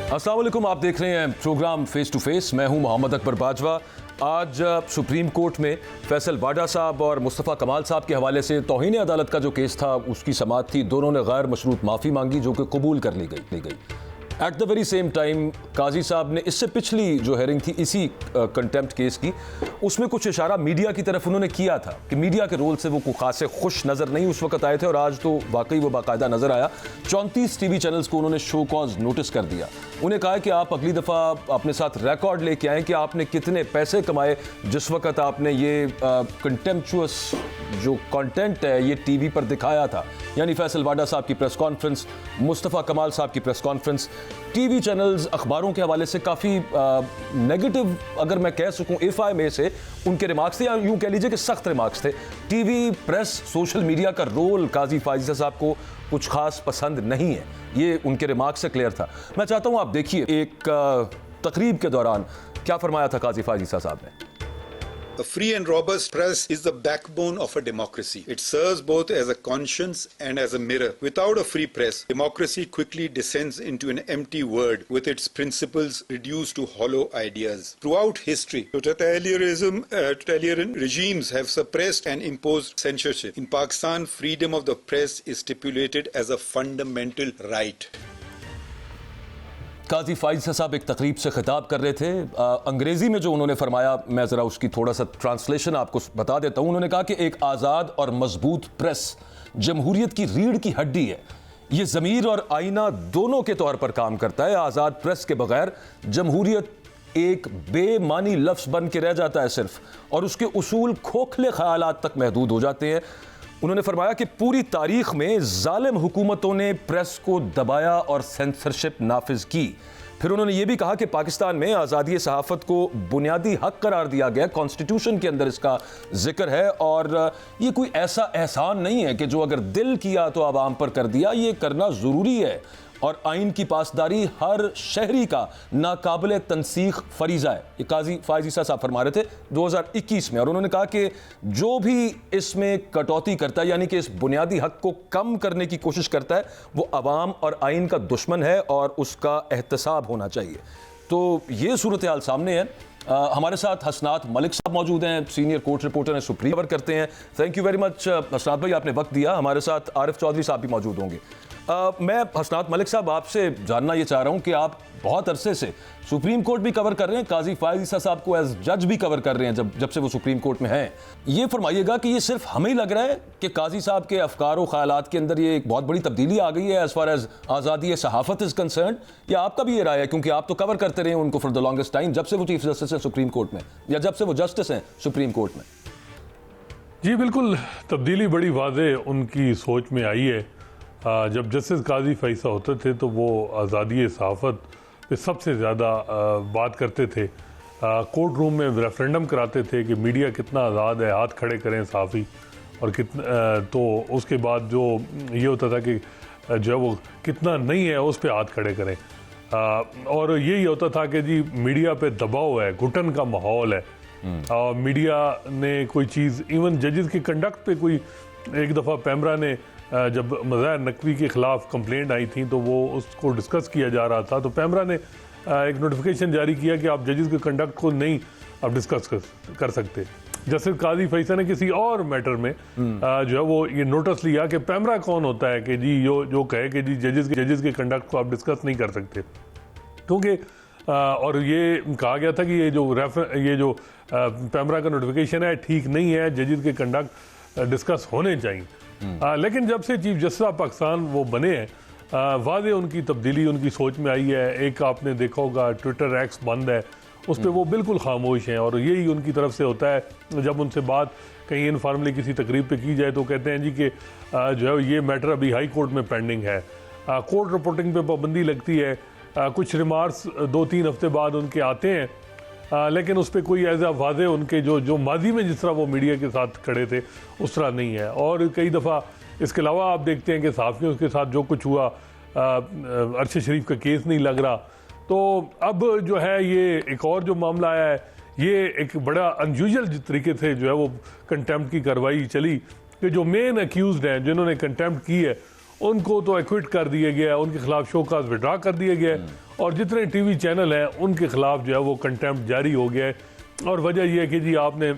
अस्सलाम वालेकुम, आप देख रहे हैं प्रोग्राम फेस टू फेस। मैं हूं मोहम्मद अकबर बाजवा। आज सुप्रीम कोर्ट में फैसल वाडा साहब और मुस्तफ़ा कमाल साहब के हवाले से तौहीन अदालत का जो केस था उसकी समाअत थी। दोनों ने गैर मशरूत माफ़ी मांगी जो कि कबूल कर ली गई। At the very same time काजी साहब ने इससे पिछली जो हेयरिंग थी इसी कंटेम्प्ट केस की, उसमें कुछ इशारा मीडिया की तरफ उन्होंने किया था कि मीडिया के रोल से वो खासे खुश नज़र नहीं उस वक्त आए थे, और आज तो वाकई वो बाकायदा नज़र आया। 34 टीवी चैनल्स को उन्होंने शो कॉज नोटिस कर दिया। उन्हें कहा कि आप अगली दफ़ा अपने साथ रिकॉर्ड लेके आएँ कि आपने कितने पैसे कमाए जिस वक्त आपने ये कंटेम्पचुअस जो कंटेंट है ये टीवी पर दिखाया था। यानी फैसल वाडा साहब की प्रेस कॉन्फ्रेंस, मुस्तफ़ा कमाल साहब की प्रेस कॉन्फ्रेंस, टीवी चैनल्स, अखबारों के हवाले से काफ़ी नेगेटिव अगर मैं कह सकूं एफआई में से उनके रिमार्क्स थे, या यूं कह लीजिए कि सख्त रिमार्क्स थे। टीवी, प्रेस, सोशल मीडिया का रोल काजी फायज़ा साहब को कुछ खास पसंद नहीं है, ये उनके रिमार्क्स से क्लियर था। मैं चाहता हूं आप देखिए एक तकरीब के दौरान क्या फरमाया था काजी फायज़ा साहब ने। A free and robust press is the backbone of a democracy. It serves both as a conscience and as a mirror. Without a free press, democracy quickly descends into an empty word, with its principles reduced to hollow ideas. Throughout history, totalitarian regimes have suppressed and imposed censorship. In Pakistan, freedom of the press is stipulated as a fundamental right. काजी फायज़ा साहब एक तकरीब से खिताब कर रहे थे। अंग्रेज़ी में जो उन्होंने फरमाया, मैं ज़रा उसकी थोड़ा सा ट्रांसलेशन आपको बता देता हूँ। उन्होंने कहा कि एक आज़ाद और मजबूत प्रेस जमहूरियत की रीढ़ की हड्डी है। ये ज़मीर और आईना दोनों के तौर पर काम करता है। आज़ाद प्रेस के बगैर जमहूरियत एक बेमानी लफ्ज़ बन के रह जाता है सिर्फ, और उसके उसूल खोखले ख्यालात तक महदूद हो जाते हैं। उन्होंने फरमाया कि पूरी तारीख में जालिम हुकूमतों ने प्रेस को दबाया और सेंसरशिप नाफिज की। फिर उन्होंने ये भी कहा कि पाकिस्तान में आज़ादी सहाफ़त को बुनियादी हक करार दिया गया, कॉन्स्टिट्यूशन के अंदर इसका जिक्र है, और ये कोई ऐसा एहसान नहीं है कि जो अगर दिल किया तो आवाम पर कर दिया, ये करना ज़रूरी है, और आइन की पासदारी हर शहरी का नाकाबिल तनसीख फरीज़ा है। ये काजी फायज़ा साहब फरमा रहे थे 2021 में। और उन्होंने कहा कि जो भी इसमें कटौती करता है, यानी कि इस बुनियादी हक को कम करने की कोशिश करता है, वो अवाम और आइन का दुश्मन है और उसका एहतसाब होना चाहिए। तो ये सूरत हाल सामने है। हमारे साथ हसनात मलिक साहब मौजूद हैं, सीनियर कोर्ट रिपोर्टर हैं, सुप्रीम कोर्ट करते हैं। थैंक यू वेरी मच हसनात भाई, आपने वक्त दिया। हमारे साथ आरिफ चौधरी साहब भी मौजूद होंगे। मैं हसनात मलिक साहब आपसे जानना ये चाह रहा हूँ कि आप बहुत अरसे से सुप्रीम कोर्ट भी कवर कर रहे हैं, काजी फायज़ा साहब को एज जज भी कवर कर रहे हैं जब से वो सुप्रीम कोर्ट में हैं। ये फरमाइएगा कि ये सिर्फ हमें ही लग रहा है कि काजी साहब के अफकार व ख्यालात के अंदर ये एक बहुत बड़ी तब्दीली आ गई है एज फार एज आज़ादी सहाफ़त इज़ कंसर्न, या आपका भी ये राय है, क्योंकि आप तो कवर करते रहे उनको फॉर द लॉन्गेस्ट टाइम, जब से वो चीफ जस्टिस हैं सुप्रीम कोर्ट में, या जब से वो जस्टिस हैं सुप्रीम कोर्ट में? जी बिल्कुल, तब्दीली बड़ी वाज़ेह उनकी सोच में आई है। जब जस्टिस काजी फैसला होते थे तो वो आज़ादी सहाफ़त पे सबसे ज़्यादा बात करते थे। कोर्ट रूम में रेफरेंडम कराते थे कि मीडिया कितना आज़ाद है, हाथ खड़े करें सहाफ़ी, और कितना तो उसके बाद जो ये होता था कि जो है वो कितना नहीं है उस पर हाथ खड़े करें। और यही होता था कि जी मीडिया पे दबाव है, घुटन का माहौल है, और मीडिया ने कोई चीज़, इवन जजेस के कंडक्ट पे कोई, एक दफ़ा पैमरा ने जब मज़ाहिर नकवी के ख़िलाफ़ कंप्लेंट आई थी तो वो उसको डिस्कस किया जा रहा था, तो पैमरा ने एक नोटिफिकेशन जारी किया कि आप जजेस के कंडक्ट को नहीं आप डिस्कस कर सकते। जस्टिस काजी फैसला ने किसी और मैटर में जो है वो ये नोटिस लिया कि पैमरा कौन होता है कि जी जो कहे कि जी जजेस के कंडक्ट को आप डिस्कस नहीं कर सकते, क्योंकि और ये कहा गया था कि ये जो पैमरा का नोटिफिकेशन है ठीक नहीं है, जजेस के कंडक्ट डिस्कस होने चाहिए। लेकिन जब से चीफ जस्टिस ऑफ पाकिस्तान वो बने हैं, वाज़े उनकी तब्दीली उनकी सोच में आई है। एक आपने देखा होगा ट्विटर एक्स बंद है, उस पर वो बिल्कुल खामोश हैं, और यही उनकी तरफ से होता है। जब उनसे बात कहीं इनफॉर्मली किसी तकरीब पे की जाए तो कहते हैं जी कि जो है ये मैटर अभी हाई कोर्ट में पेंडिंग है, कोर्ट रिपोर्टिंग पे पाबंदी लगती है, कुछ रिमार्क्स 2-3 हफ्ते बाद उनके आते हैं, लेकिन उस पर कोई ऐसा वाज़े उनके जो माजी में जिस तरह वो मीडिया के साथ खड़े थे उस तरह नहीं है। और कई दफ़ा इसके अलावा आप देखते हैं कि सहाफ़ियों के साथ जो कुछ हुआ, अरशद शरीफ का केस नहीं लग रहा, तो अब जो है ये एक और जो मामला आया है, ये एक बड़ा अनयूजुअल तरीके से जो है वो कंटेम्प्ट की कार्रवाई चली कि जो मेन अक्यूज़ड हैं जिन्होंने कंटेम्प्ट की है उनको तो एक्विट कर दिया गया है, उनके खिलाफ शोकाज विड्रा कर दिया गया है, और जितने टीवी चैनल हैं उनके खिलाफ जो है वो कंटेम्प्ट जारी हो गया है। और वजह यह है कि जी आपने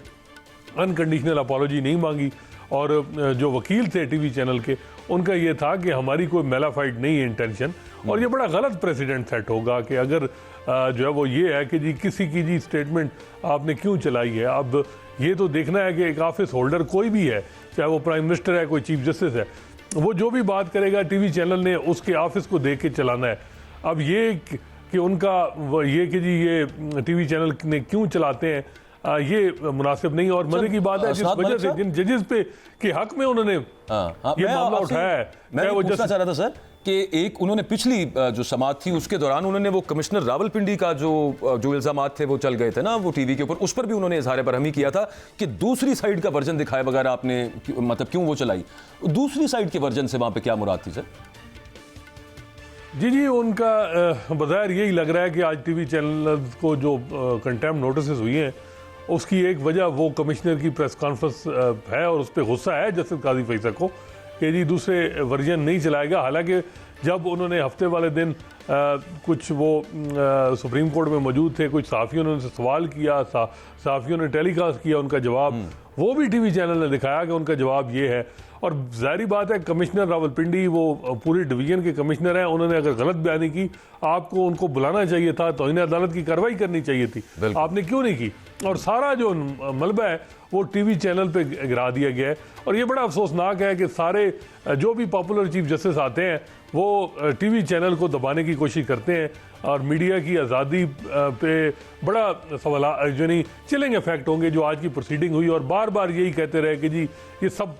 अनकंडीशनल अपॉलॉजी नहीं मांगी, और जो वकील थे टीवी चैनल के उनका ये था कि हमारी कोई मेलाफाइड नहीं है इंटेंशन, और ये बड़ा गलत प्रेसिडेंट सेट होगा कि अगर जो है वो ये है कि जी किसी की जी स्टेटमेंट आपने क्यों चलाई है। अब ये तो देखना है कि एक ऑफिस होल्डर कोई भी है, चाहे वो प्राइम मिनिस्टर है, कोई चीफ जस्टिस है, वो जो भी बात करेगा टीवी चैनल ने उसके ऑफिस को देख के चलाना है। अब ये कि उनका ये कि जी ये टीवी चैनल ने क्यों चलाते हैं, ये मुनासिब नहीं। और मजे की बात है जिस वजह से जिन जजेस पे के हक में उन्होंने ये मामला उठाया है, मैं वो पूछना चाह रहा था सर कि एक उन्होंने पिछली जो समाअत थी उसके दौरान उन्होंने वो कमिश्नर रावलपिंडी का जो इल्जामात थे वो चल गए थे ना वो टीवी के ऊपर, उस पर भी उन्होंने इजहार बरहमी किया था कि दूसरी साइड का वर्जन दिखाए बगैर आपने मतलब क्यों वो चलाई। दूसरी साइड के वर्जन से वहां पे क्या मुराद थी सर? जी उनका बज़ाहिर यही लग रहा है कि आज टीवी चैनल को जो कंटेम्प्ट नोटिस हुई हैं उसकी एक वजह वो कमिश्नर की प्रेस कॉन्फ्रेंस है, और उस पर गुस्सा है जस्टिस काजी फैसल को कि जी दूसरे वर्जन नहीं चलाएगा। हालांकि जब उन्होंने हफ्ते वाले दिन कुछ वो सुप्रीम कोर्ट में मौजूद थे, कुछ सहाफ़ियों ने उनसे सवाल किया, सहाफ़ियों ने टेलीकास्ट किया उनका जवाब, वो भी टीवी चैनल ने दिखाया कि उनका जवाब ये है। और जाहिर बात है कमिश्नर रावलपिंडी वो पूरी डिवीजन के कमिश्नर हैं, उन्होंने अगर गलत बयानी की आपको उनको बुलाना चाहिए था, तौहीन अदालत की कार्रवाई करनी चाहिए थी, आपने क्यों नहीं की। और सारा जो मलबा है वो टीवी चैनल पे गिरा दिया गया है। और ये बड़ा अफसोसनाक है कि सारे जो भी पॉपुलर चीफ जस्टिस आते हैं वो टीवी चैनल को दबाने की कोशिश करते हैं, और मीडिया की आज़ादी पे बड़ा सवाल यानी चिलिंग इफेक्ट होंगे। जो आज की प्रोसीडिंग हुई और बार बार यही कहते रहे कि जी ये सब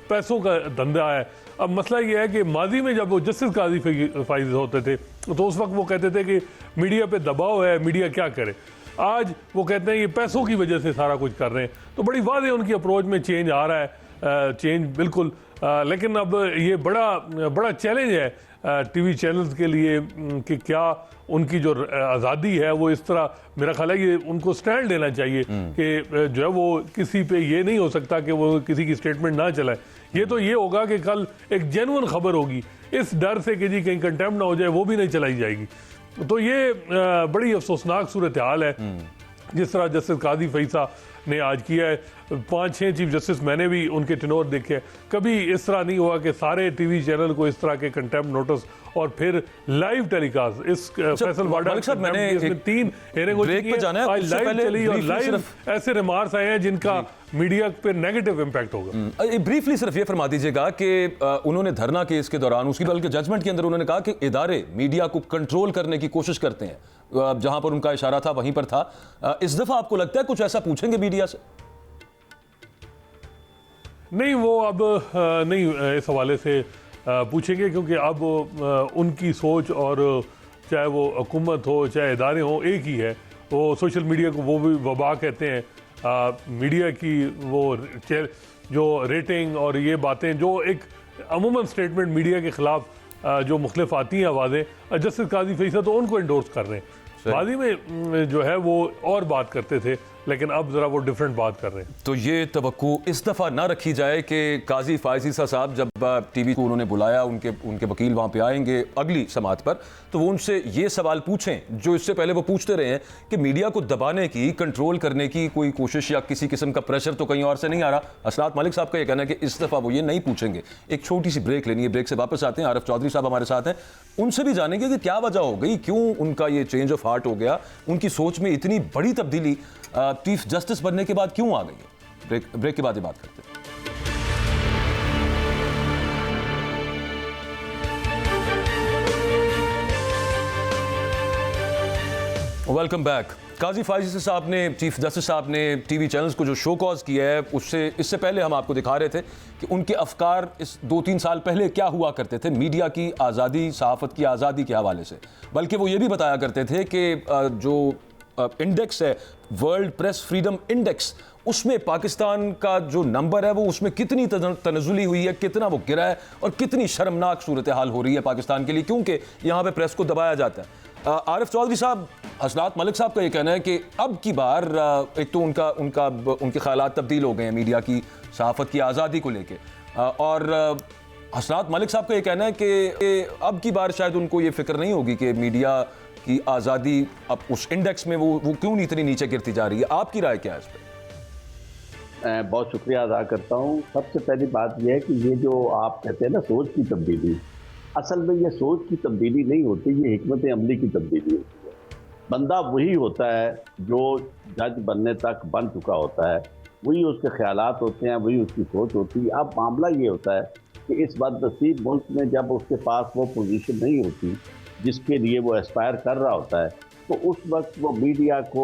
पैसों का धंधा है। अब मसला ये है कि माजी में जब वो जस्टिस काजी फाइज होते थे तो उस वक्त वो कहते थे कि मीडिया पे दबाव है, मीडिया क्या करे। आज वो कहते हैं ये पैसों की वजह से सारा कुछ कर रहे हैं। तो बड़ी वाज़ेह उनकी अप्रोच में चेंज आ रहा है, चेंज बिल्कुल। लेकिन अब ये बड़ा चैलेंज है टीवी चैनल्स के लिए कि क्या उनकी जो आज़ादी है वो इस तरह, मेरा ख्याल है ये उनको स्टैंड लेना चाहिए कि जो है वो किसी पे ये नहीं हो सकता कि वो किसी की स्टेटमेंट ना चलाए। ये तो ये होगा कि कल एक जेन्युइन खबर होगी, इस डर से कि जी कहीं कंटेम्प्ट ना हो जाए वो भी नहीं चलाई जाएगी। तो ये बड़ी अफसोसनाक सूरत हाल है जिस तरह जस्टिस काजी फैसा ने आज किया है। 5-6 चीफ जस्टिस मैंने भी उनके टेनोर देखे, कभी इस तरह नहीं हुआ कि सारे टीवी चैनल को इस तरह के कंटेम्प्ट नोटिस और फिर लाइव टेलीकास्ट। इस फैसल वाडा साहब मैंने इसमें 3 हेयरिंग हो चुकी है, आज लाइव चली और लाइव ऐसे रिमार्क्स आए हैं जिनका मीडिया पे नेगेटिव इम्पैक्ट होगा। ब्रीफली सिर्फ ये फरमा दीजिएगा कि उन्होंने धरना केस के दौरान उसकी बल्कि जजमेंट के अंदर उन्होंने कहा कि इदारे मीडिया को कंट्रोल करने की कोशिश करते हैं, जहां पर उनका इशारा था वहीं पर था। इस दफा आपको लगता है कुछ ऐसा पूछेंगे मीडिया से? नहीं, वो अब नहीं इस हवाले से पूछेंगे, क्योंकि अब उनकी सोच और चाहे वो हुकूमत हो चाहे इदारे हों एक ही है। वो सोशल मीडिया को वो भी वबा कहते हैं, मीडिया की वो जो रेटिंग और ये बातें जो एक अमूमन स्टेटमेंट मीडिया के खिलाफ जो मुख्तलिफ आती हैं आवाज़ें, जस्टिस काजी फैसल तो उनको इंडोर्स कर रहे हैं। माजी में जो है वो और बात करते थे, लेकिन अब जरा वो डिफरेंट बात कर रहे हैं। तो ये तवक्को इस दफ़ा ना रखी जाए कि काजी फायज़ा साहब जब टीवी को उन्होंने बुलाया, उनके वकील वहाँ पे आएंगे अगली समात पर, तो वो उनसे ये सवाल पूछें जो इससे पहले वो पूछते रहे हैं कि मीडिया को दबाने की, कंट्रोल करने की कोई कोशिश या किसी किस्म का प्रेशर तो कहीं और से नहीं आ रहा। असनात मलिक साहब का ये कहना है कि इस दफ़ा वो ये नहीं पूछेंगे। एक छोटी सी ब्रेक लेनी है, ब्रेक से वापस आते हैं। आरिफ चौधरी साहब हमारे साथ हैं, उनसे भी जानेंगे कि क्या वजह हो गई, क्यों उनका ये चेंज ऑफ हार्ट हो गया, उनकी सोच में इतनी बड़ी तब्दीली चीफ जस्टिस बनने के बाद क्यों आ गई है। ब्रेक के बाद ये बात करते हैं। Welcome back. काजी फायज़ा साहब ने, चीफ जस्टिस साहब ने टीवी चैनल्स को जो शो कॉज किया है इससे पहले हम आपको दिखा रहे थे कि उनके अफकार इस 2-3 साल पहले क्या हुआ करते थे मीडिया की आज़ादी, सहाफ़त की आज़ादी के हवाले से। बल्कि वो ये भी बताया करते थे कि जो इंडेक्स है वर्ल्ड प्रेस फ्रीडम इंडेक्स, उसमें पाकिस्तान का जो नंबर है वो उसमें कितनी तनज़ुली हुई है, कितना वो गिरा है और कितनी शर्मनाक सूरत हाल हो रही है पाकिस्तान के लिए, क्योंकि यहाँ पे प्रेस को दबाया जाता है। आरिफ चौधरी साहब, असनात मलिक साहब का ये कहना है कि अब की बार एक तो उनके ख्यालात तब्दील हो गए हैं मीडिया की, सहाफ़त की आज़ादी को लेके, और हसनात मलिक साहब का ये कहना है कि अब की बार शायद उनको ये फिक्र नहीं होगी कि मीडिया की आज़ादी अब उस इंडेक्स में वो क्यों नहीं इतनी नीचे गिरती जा रही है। आपकी राय क्या है इस पर? मैं बहुत शुक्रिया अदा करता हूँ। सबसे पहली बात यह है कि ये जो आप कहते हैं ना सोच की तब्दीली, असल में ये सोच की तब्दीली नहीं होती, ये हिकमत अमली की तब्दीली होती है। बंदा वही होता है जो जज बनने तक बन चुका होता है, वही उसके ख्यालात होते हैं, वही उसकी सोच होती है। अब मामला ये होता है कि इस बदनसीब मुल्क में जब उसके पास वो पोजीशन नहीं होती जिसके लिए वो एस्पायर कर रहा होता है, तो उस वक्त वो मीडिया को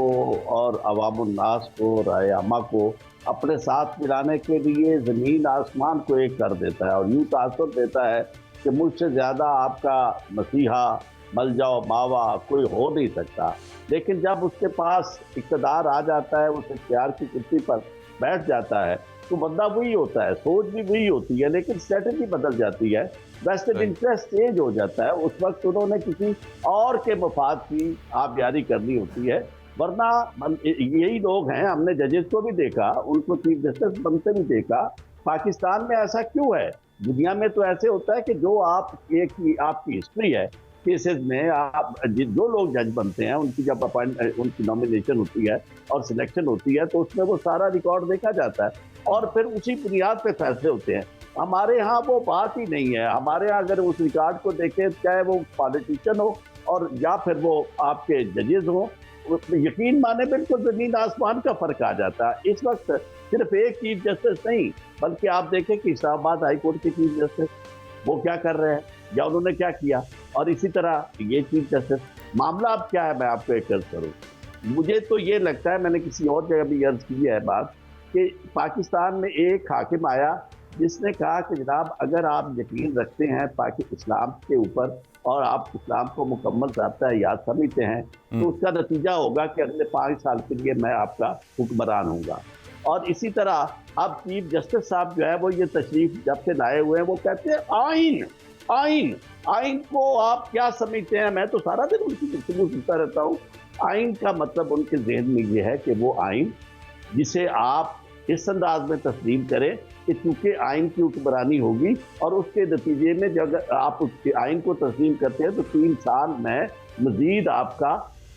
और अवामुन्नास को, राय आमा को अपने साथ मिलाने के लिए ज़मीन आसमान को एक कर देता है और यूँ तासुर देता है कि मुझसे ज़्यादा आपका मसीहा, मलजाओ मावा कोई हो नहीं सकता। लेकिन जब उसके पास इक़्तिदार आ जाता है, उस इख्तियार की कुर्सी पर बैठ जाता है, तो बंदा वही होता है, सोच भी वही होती है, लेकिन स्ट्रेटजी बदल जाती है, वेस्टेड इंटरेस्ट चेंज हो जाता है। उस वक्त उन्होंने किसी और के मफाद की आबियारी करनी होती है। वरना यही लोग हैं, हमने जजेस को भी देखा, उनको चीफ जस्टिस बनते भी देखा। पाकिस्तान में ऐसा क्यों है? दुनिया में तो ऐसे होता है कि जो आपकी हिस्ट्री है केसेस में, आप जो लोग जज बनते हैं उनकी जब उनकी नॉमिनेशन होती है और सिलेक्शन होती है, तो उसमें वो सारा रिकॉर्ड देखा जाता है और फिर उसी बुनियाद पे फैसले होते हैं। हमारे यहाँ वो बात ही नहीं है। हमारे यहाँ अगर उस रिकॉर्ड को देखें, चाहे वो पॉलिटिशियन हो और या फिर वो आपके जजेस हो, यकीन माने बिल्कुल ज़मीन आसमान का फ़र्क आ जाता है। इस वक्त सिर्फ एक चीफ जस्टिस नहीं, बल्कि आप देखें कि इस्लामाबाद हाई कोर्ट के चीफ जस्टिस वो क्या कर रहे हैं या उन्होंने क्या किया, और इसी तरह ये चीफ जस्टिस। मामला अब क्या है, मैं आपको एक अर्ज करूँ। मुझे तो ये लगता है, मैंने किसी और जगह भी अर्ज की है बात, कि पाकिस्तान में एक हाकिम आया जिसने कहा कि जनाब अगर आप यकीन रखते हैं इस्लाम के ऊपर और आप इस्लाम को मुकम्मल ज़ाब्ता याद समझते हैं, तो उसका नतीजा होगा कि अगले 5 साल के लिए मैं आपका हुक्मरान हूँगा। और इसी तरह अब चीफ जस्टिस साहब जो है वो ये तशरीफ जब से लाए हुए हैं, वो कहते हैं आइन आइन आइन को आप क्या समझते हैं? मैं तो सारा दिन उनकी गुफ्तगू सुनता रहता हूँ। आइन का मतलब उनके जहन में ये है कि वो आइन जिसे आप इस अंदाज में तस्लीम करें कि चूँकि आइन की हुक्मरानी होगी और उसके नतीजे में जब आप उसके आइन को तस्लीम करते हैं तो 3 साल में मज़ीद आपका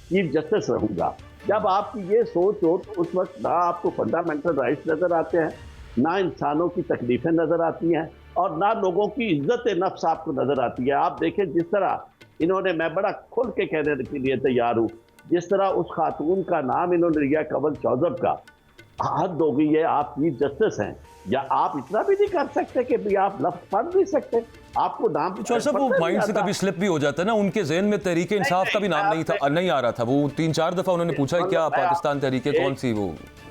चीफ जस्टिस रहूँगा। जब आपकी ये सोच हो तो उस वक्त ना आपको फंडामेंटल राइट्स नज़र आते हैं, ना इंसानों की तकलीफ़ें नज़र आती हैं और ना लोगों की इज्जत नफ्स आपको नज़र आती है। आप देखें जिस तरह इन्होंने, मैं बड़ा खुल के कहने के लिए तैयार हूँ, जिस तरह उस खातून का नाम इन्होंने लिया कंवल चौधरी का, हद हो गई है। आप चीफ जस्टिस हैं, या आप इतना भी नहीं कर सकते कि भी आप लफ्ज़ पढ़ नहीं सकते? आपको नाम सर वो माइंड से कभी स्लिप भी हो जाता है ना। उनके जहन में तहरीक इंसाफ का भी नाम नहीं आ रहा था। वो 3-4 दफ़ा उन्होंने पूछा क्या पाकिस्तान तहरीक कौन सी, वो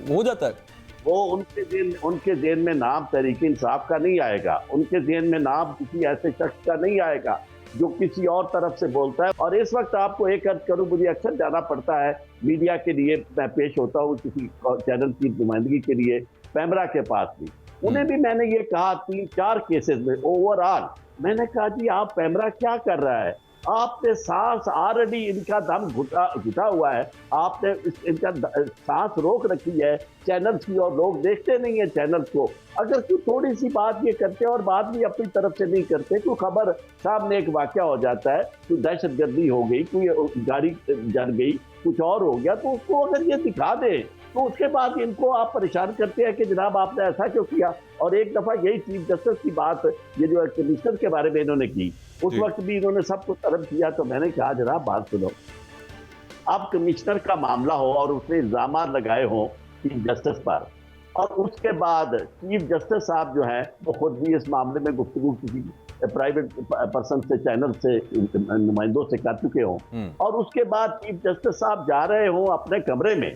हो जाता है। वो उनके जेहन में नाम तहरीक इंसाफ का नहीं आएगा, उनके जेहन में नाम किसी ऐसे शख्स का नहीं आएगा जो किसी और तरफ से बोलता है। और इस वक्त आपको एक अर्ज करूँ, मुझे अक्सर जाना पड़ता है मीडिया के लिए, मैं पेश होता हूँ किसी चैनल की नुमाइंदगी के लिए पैमरा के पास भी, उन्हें भी मैंने ये कहा 3-4 केसेस में ओवरऑल, मैंने कहा जी आप पैमरा क्या कर रहा है? आपने सांस ऑलरेडी इनका दम घुटा हुआ है, आपने इनका सांस रोक रखी है चैनल्स की और लोग देखते नहीं है चैनल्स को। अगर कोई थोड़ी सी बात ये करते हैं और बात भी अपनी तरफ से नहीं करते, कोई खबर सामने एक वाकया हो जाता है, कोई दहशतगर्दी हो गई, कोई गाड़ी जल गई, कुछ और हो गया, तो उसको अगर ये दिखा दे तो उसके बाद इनको आप परेशान करते हैं कि जनाब आपने ऐसा क्यों किया। और एक दफ़ा यही चीफ जस्टिस की बात, ये जो कमिश्नर के बारे में इन्होंने की, उस वक्त भी इन्होंने सबको तलब किया, तो मैंने कहा जनाब बात सुनो, अब कमिश्नर का मामला हो और उसने इल्ज़ाम लगाए हों चीफ जस्टिस पर, और उसके बाद चीफ जस्टिस साहब जो हैं वो खुद भी इस मामले में गुफ्तगू किसी प्राइवेट पर्सन से, चैनल से, नुमाइंदों से कर चुके हों, और उसके बाद चीफ जस्टिस साहब जा रहे हों अपने कमरे में,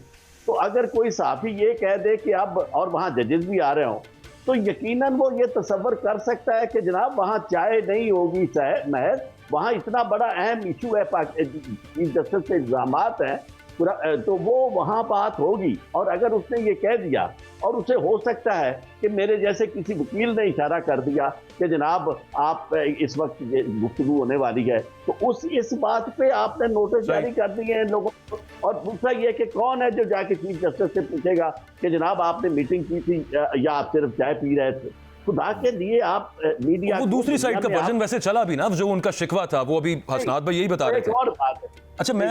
तो अगर कोई साफ़ी ये कह दे कि अब, और वहाँ जजेस भी आ रहे हों, तो यकीनन वो ये तसव्वुर कर सकता है कि जनाब वहाँ चाय नहीं होगी महज, वहाँ इतना बड़ा अहम इशू है, चीफ जस्टिस के इल्ज़ामात हैं, तो वो वहाँ बात होगी। और अगर उसने ये कह दिया, और उसे हो सकता है कि मेरे जैसे किसी वकील ने इशारा कर दिया कि जनाब आप इस वक्त गुफ्तगू होने वाली है, तो इस बात पे आपने नोटिस जारी कर दिए हैं लोगों को। और दूसरा ये कि कौन है जो जाके चीफ जस्टिस से पूछेगा कि जनाब आपने मीटिंग की थी या आप सिर्फ चाय पी रहे थे? खुदा के लिए आप मीडिया वो दूसरी साइड का वर्जन वैसे चला भी ना, जो उनका शिकवा था वो अभी हसनात भाई यही बता रहे थे। और बात है। अच्छा मैं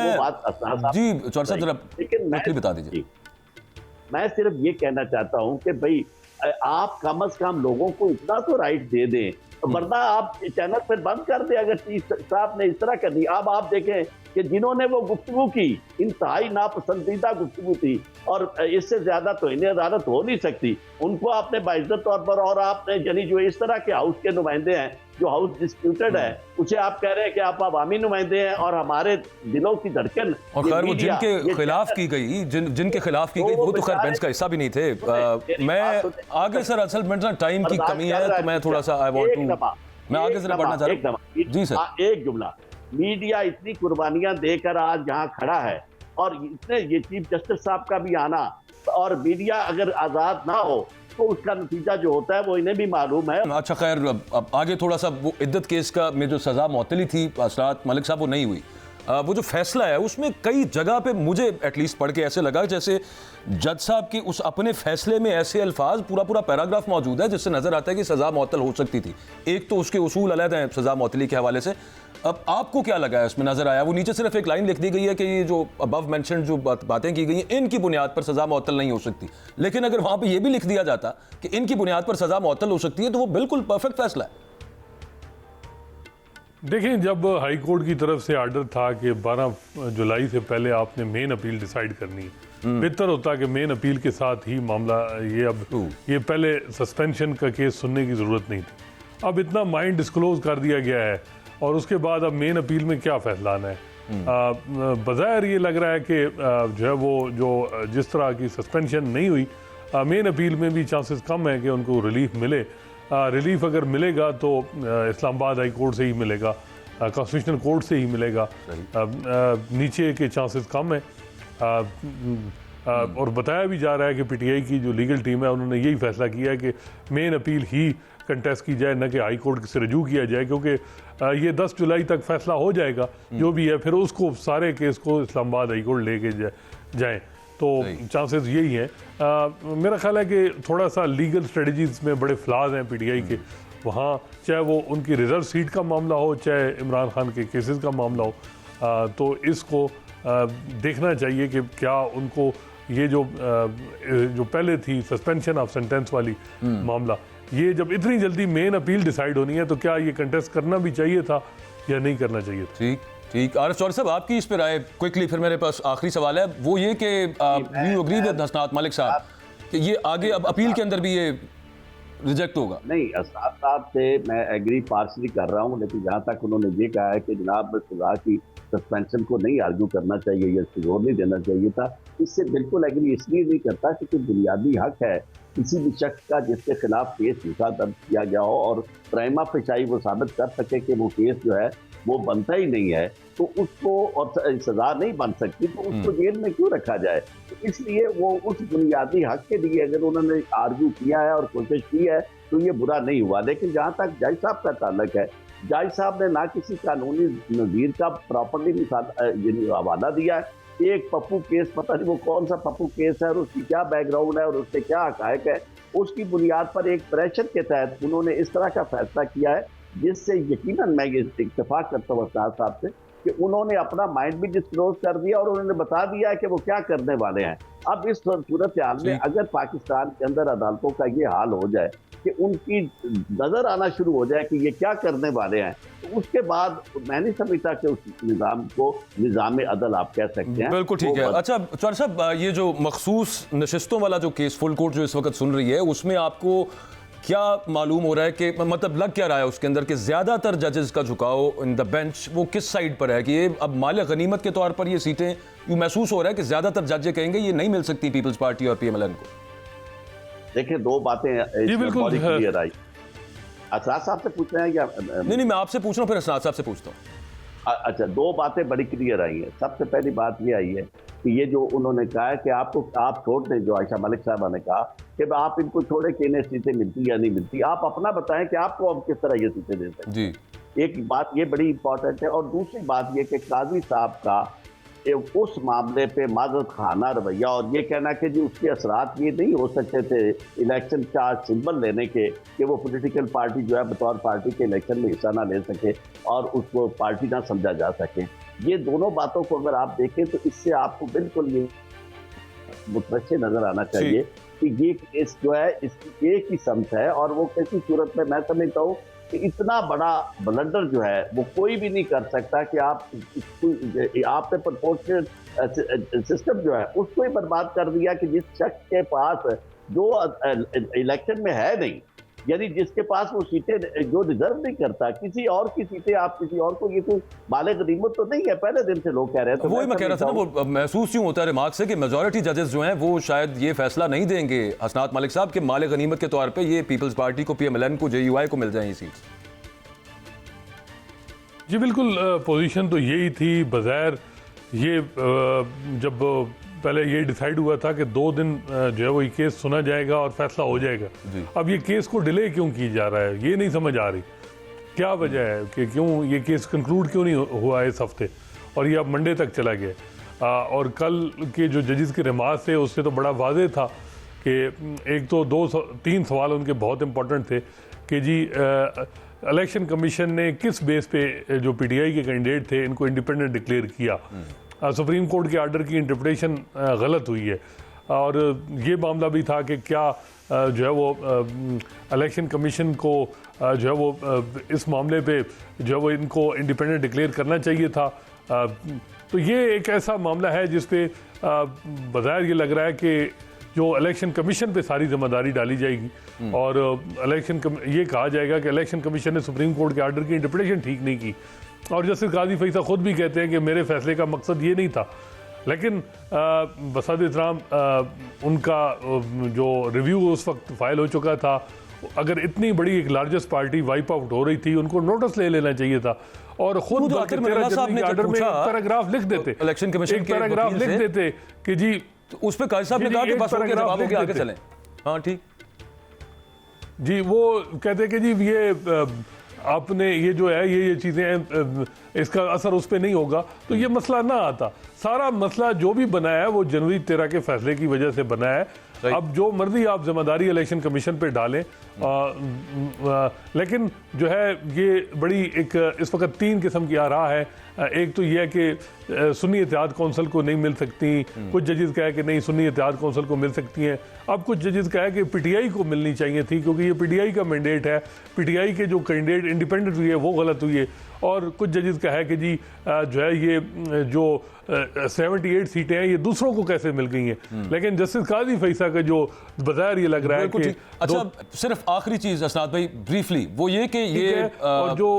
जी चौर साहब जरा लेकिन बता दीजिए। मैं सिर्फ ये कहना चाहता हूं कि भाई आप कम से कम लोगों को इतना तो राइट दे दें, वरना आप चैनल पर बंद कर दें। अगर साहब ने इस तरह कर दी, अब आप देखें कि जिन्होंने वो गुफ्तगू की इंतहाई नापसंदीदा गुफ्तगू थी, और इससे ज्यादा तो इन्हें अदालत हो नहीं सकती, उनको आपने बाइज्जत तौर पर, और आपने यानी जो इस तरह के हाउस के नुमाइंदे हैं, जो हाउस डिस्प्यूटेड है, उसे आप कह रहे हैं कि आप अवामी नुमाइंदे हैं और हमारे दिलों की धड़कन। और खैर वो जिनके खिलाफ की गई, जिनके खिलाफ की गई वो तो खैर बेंच का हिस्सा भी नहीं थे। मैं आगे सर असल में टाइम की कमी है तो मैं थोड़ा सा मैं आगे से बढ़ना चाह रहा हूँ। जी सर एक जुमला, मीडिया इतनी कुर्बानियां देकर आज यहाँ खड़ा है, और इतने ये चीफ जस्टिस साहब का भी आना, और मीडिया अगर आजाद ना हो तो उसका नतीजा जो होता है वो इन्हें भी मालूम है। अच्छा खैर अब आगे थोड़ा सा वो इद्दत केस का में जो सजा मुअत्तली थी हसनात मलिक साहब वो नहीं हुई। वो जो फैसला है उसमें कई जगह पे मुझे एटलीस्ट पढ़ के ऐसे लगा जैसे जज साहब के उस अपने फैसले में ऐसे अल्फाज पूरा पैराग्राफ मौजूद है जिससे नजर आता है कि सजा मुअत्तल हो सकती थी। एक तो उसके उसूल अलग हैं सजा मुअत्तली के हवाले से। अब आपको क्या लगा है उसमें नजर आया? वो नीचे सिर्फ एक लाइन लिख दी गई है कि ये जो अबव मेंशन्ड जो बातें की गई हैं इनकी बुनियाद पर सजा मुअत्तल नहीं हो सकती, लेकिन अगर वहां पे ये भी लिख दिया जाता कि इनकी बुनियाद पर सजा मुअत्तल हो सकती है तो वो बिल्कुल परफेक्ट फैसला है। देखिए, जब हाई कोर्ट की तरफ से आर्डर था कि 12 जुलाई से पहले आपने मेन अपील डिसाइड करनी है, बेहतर होता कि मेन अपील के साथ ही मामला ये पहले सस्पेंशन का केस सुनने की जरूरत नहीं थी। अब इतना माइंड डिस्क्लोज कर दिया गया है और उसके बाद अब मेन अपील में क्या फैसला आना है। बज़ाहिर ये लग रहा है कि जो है वो जो जिस तरह की सस्पेंशन नहीं हुई, मेन अपील में भी चांसेस कम है कि उनको रिलीफ मिले। रिलीफ अगर मिलेगा तो इस्लामाबाद हाई कोर्ट से ही मिलेगा, कॉन्स्टिट्यूशनल कोर्ट से ही मिलेगा, नीचे के चांसेस कम है। और बताया भी जा रहा है कि पीटीआई की जो लीगल टीम है उन्होंने यही फैसला किया है कि मेन अपील ही कंटेस्ट की जाए, न कि हाई कोर्ट से रजू किया जाए, क्योंकि ये 10 जुलाई तक फैसला हो जाएगा जो भी है, फिर उसको सारे केस को इस्लामाबाद हाई कोर्ट लेके जाएं तो चांसेस यही हैं। मेरा ख्याल है कि थोड़ा सा लीगल स्ट्रेटजीज में बड़े फ्लाज हैं पीटीआई के वहाँ, चाहे वो उनकी रिजर्व सीट का मामला हो, चाहे इमरान खान के केसेस का मामला हो, तो इसको देखना चाहिए कि क्या उनको ये जो पहले थी सस्पेंशन ऑफ सेंटेंस वाली मामला, ये जब इतनी जल्दी मेन अपील डिसाइड होनी है तो क्या ये कंटेस्ट करना भी चाहिए था या नहीं करना चाहिए? ठीक आरिफ चौधरी साहब, आपकी इस पर राय क्विकली, फिर मेरे पास आखिरी सवाल है, वो ये कि यू एग्री विद हसनात मलिक साहब कि ये आगे अब अपील के अंदर भी ये रिजेक्ट होगा? नहीं, हसनात साहब से मैं एग्री पार्शली कर रहा हूँ, लेकिन जहाँ तक उन्होंने ये कहा है कि जनाब सजा की सस्पेंशन को नहीं आर्ग्यू करना चाहिए या जोर नहीं देना चाहिए था, इससे बिल्कुल एग्री इसलिए नहीं करता क्योंकि बुनियादी हक है किसी भी शख्स का जिसके खिलाफ केस झूठा दर्ज किया गया हो और प्राइमा फेसाई वो साबित कर सके कि वो केस जो है वो बनता ही नहीं है, तो उसको और सजा नहीं बन सकती तो उसको जेल में क्यों रखा जाए। तो इसलिए वो उस बुनियादी हक के लिए अगर उन्होंने आर्ग्यू किया है और कोशिश की है तो ये बुरा नहीं हुआ। लेकिन जहाँ तक जज साहब का ताल्लुक है, जज साहब ने ना किसी कानूनी नज़ीर का प्रॉपर्ली हवाला दिया है। एक पप्पू केस, पता नहीं वो कौन सा पप्पू केस है और उसकी क्या बैकग्राउंड है और उससे क्या हकायक है, उसकी बुनियाद पर एक प्रेशर के तहत उन्होंने इस तरह का फैसला किया है जिससे यकीनन मैं ये इत्तेफाक करता हूँ साहब से कि उन्होंने अपना माइंड भी डिस्क्लोज कर दिया और उन्होंने बता दिया है कि वो क्या करने वाले हैं। अब इस सूरत हाल में अगर पाकिस्तान के अंदर अदालतों का ये हाल हो जाए कि उनकी नजर आना शुरू हो जाए कि ये क्या करने वाले हैं, तो उसके बाद मैं नहीं समझता कि उस निज़ाम को निज़ाम अदल आप कह सकते हैं। बिल्कुल ठीक है। अच्छा चौधरी साहब, ये जो मखसूस नशिस्तों वाला जो केस फुल कोर्ट जो इस वक्त सुन रही है उसमें आपको क्या मालूम हो रहा है कि मतलब लग क्या रहा है उसके अंदर कि ज्यादातर जजेस का झुकाव इन द बेंच वो किस साइड पर है कि ये अब माल गनीमत के तौर पर ये सीटें यूं महसूस हो रहा है कि ज्यादातर जज कहेंगे ये नहीं मिल सकती पीपल्स पार्टी और पीएमएलएन को? देखिए, दो बातें बिल्कुल क्लियर आई। असराज साहब से पूछ रहे हैं या नहीं मैं आपसे पूछ रहा हूँ, फिर असराज साहब से पूछता हूँ। अच्छा, दो बातें बड़ी क्लियर आई है। सबसे पहली बात ये आई है कि ये जो उन्होंने कहा है कि आप छोड़ दें, जो आयशा मलिक साहबा ने कहा कि आप इनको छोड़े कि इन्हें सीटें मिलती या नहीं मिलती, आप अपना बताएं कि आपको अब किस तरह ये सीटें दे सकते हैं। एक बात ये बड़ी इंपॉर्टेंट है। और दूसरी बात ये कि काजी साहब का उस मामले पे माजरत खाना रवैया और ये कहना कि जी उसके असरात ये नहीं हो सकते थे इलेक्शन का सिंबल लेने के कि वो पॉलिटिकल पार्टी जो है बतौर पार्टी के इलेक्शन में हिस्सा ना ले सके और उसको पार्टी ना समझा जा सके। ये दोनों बातों को अगर आप देखें तो इससे आपको बिल्कुल ये मुतवज्जे नजर आना चाहिए कि ये केस जो है इसकी एक ही समझ है और वो किसी सूरत में मैं समझता हूँ कि इतना बड़ा ब्लंडर जो है वो कोई भी नहीं कर सकता कि आप पे प्रोपोर्शनल सिस्टम जो है उसको ही बर्बाद कर दिया कि जिस शख्स के पास जो इलेक्शन में है नहीं, यानी जिसके पास वो सीटें जो रिजर्व नहीं करता, किसी और की सीटें आप किसी और को, ये कोई माले गनीमत तो नहीं है। पहले दिन से लोग कह रहे हैं, तो वही मैं कह रहा था ना, वो महसूस यूं होता है रिमार्क से कि मेजॉरिटी जजेस जो हैं वो शायद ये फैसला नहीं देंगे हसनात मलिक साहब के माले गनीमत के तौर पे ये पीपल्स पार्टी को, PMLN को, JUI को मिल जाए ये सीट्स। जी बिल्कुल, पोजीशन तो यही थी। बज़ाहिर ये जब पहले ये डिसाइड हुआ था कि 2 दिन जो है वो ये केस सुना जाएगा और फैसला हो जाएगा। अब ये केस को डिले क्यों की जा रहा है ये नहीं समझ आ रही। क्या वजह है कि क्यों ये केस कंक्लूड क्यों नहीं हुआ इस हफ्ते और ये अब मंडे तक चला गया। और कल के जो जजेस के रिमार्क थे उससे तो बड़ा वाज़ेह था कि एक तो 2-3 सवाल उनके बहुत इंपॉर्टेंट थे कि जी इलेक्शन कमीशन ने किस बेस पे जो PTI के कैंडिडेट थे इनको इंडिपेंडेंट डिक्लेयर किया। सुप्रीम कोर्ट के आर्डर की इंटरप्रिटेशन गलत हुई है। और ये मामला भी था कि क्या जो है वो इलेक्शन कमीशन को जो है वो इस मामले पे जो है वो इनको इंडिपेंडेंट डिक्लेयर करना चाहिए था। तो ये एक ऐसा मामला है जिस पे बज़ाहिर ये लग रहा है कि जो इलेक्शन कमीशन पे सारी जिम्मेदारी डाली जाएगी और ये कहा जाएगा कि इलेक्शन कमीशन ने सुप्रीम कोर्ट के आर्डर की इंटरप्रिटेशन ठीक नहीं की। और जस्टिस काजी फैसा खुद भी कहते हैं कि मेरे फैसले का मकसद ये नहीं था, लेकिन बसात इतराम उनका जो रिव्यू उस वक्त फाइल हो चुका था। अगर इतनी बड़ी एक लार्जेस्ट पार्टी वाइप आउट हो रही थी उनको नोटिस ले लेना चाहिए था और खुद आर्डर में पैराग्राफ लिख देते, इलेक्शन कमीशन एक पैराग्राफ लिख देते कि जी उस पे काजी साहब ने कहा कि बस हो गया, जवाबों के आगे चलें। हाँ ठीक जी, वो कहते कि जी ये आपने ये जो है ये चीज़ें इसका असर उस पर नहीं होगा तो ये मसला ना आता। सारा मसला जो भी बनाया है वो जनवरी 13 के फैसले की वजह से बना है। अब जो मर्जी आप जिम्मेदारी इलेक्शन कमीशन पे डालें, लेकिन जो है ये बड़ी एक इस वक्त 3 किस्म की आ रहा है। एक तो ये है कि सुन्नी इत्तेहाद कौंसिल को नहीं मिल सकती, कुछ जजेस कहा है कि नहीं सुन्नी इत्तेहाद कौंसिल को मिल सकती हैं। अब कुछ जजेस कहा है कि PTI को मिलनी चाहिए थी क्योंकि ये PTI का मैंडेट है, PTI के जो कैंडिडेट इंडिपेंडेंट हुई है वो गलत हुई है। और कुछ जजेस का है कि जी जो है ये जो 78 सीटें हैं ये दूसरों को कैसे मिल गई हैं। लेकिन जस्टिस काजी फैसा का जो बज़ाहिर ये लग रहा है कि अच्छा सिर्फ आखिरी चीज असनाद भाई ब्रीफली वो ये कि ये और जो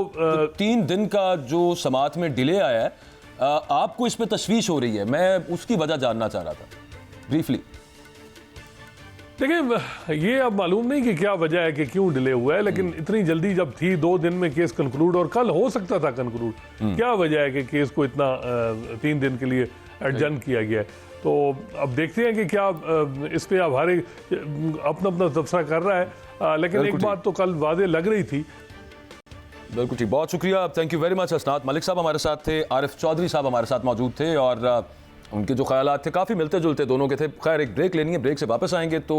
3 दिन का जो समाअत में डिले आया है, आपको इस पे तशवीश हो रही है, मैं उसकी वजह जानना चाह रहा था ब्रीफली। देखिए ये अब मालूम नहीं कि क्या वजह है कि क्यों डिले हुआ है, लेकिन इतनी जल्दी जब थी 2 दिन में केस कंक्लूड और कल हो सकता था कंक्लूड, क्या वजह है कि केस को इतना 3 दिन के लिए एडजर्न किया गया है। तो अब देखते हैं कि क्या इस पे अब हर एक अपना अपना तबसरा कर रहा है, लेकिन एक बात तो कल वाज़ेह लग रही थी। बिल्कुल ठीक, बहुत शुक्रिया, थैंक यू वेरी मच। हसनात मलिक साहब हमारे साथ थे, आरिफ चौधरी साहब हमारे साथ मौजूद थे और उनके जो ख्यालात थे काफ़ी मिलते जुलते दोनों के थे। खैर एक ब्रेक लेनी है, ब्रेक से वापस आएंगे तो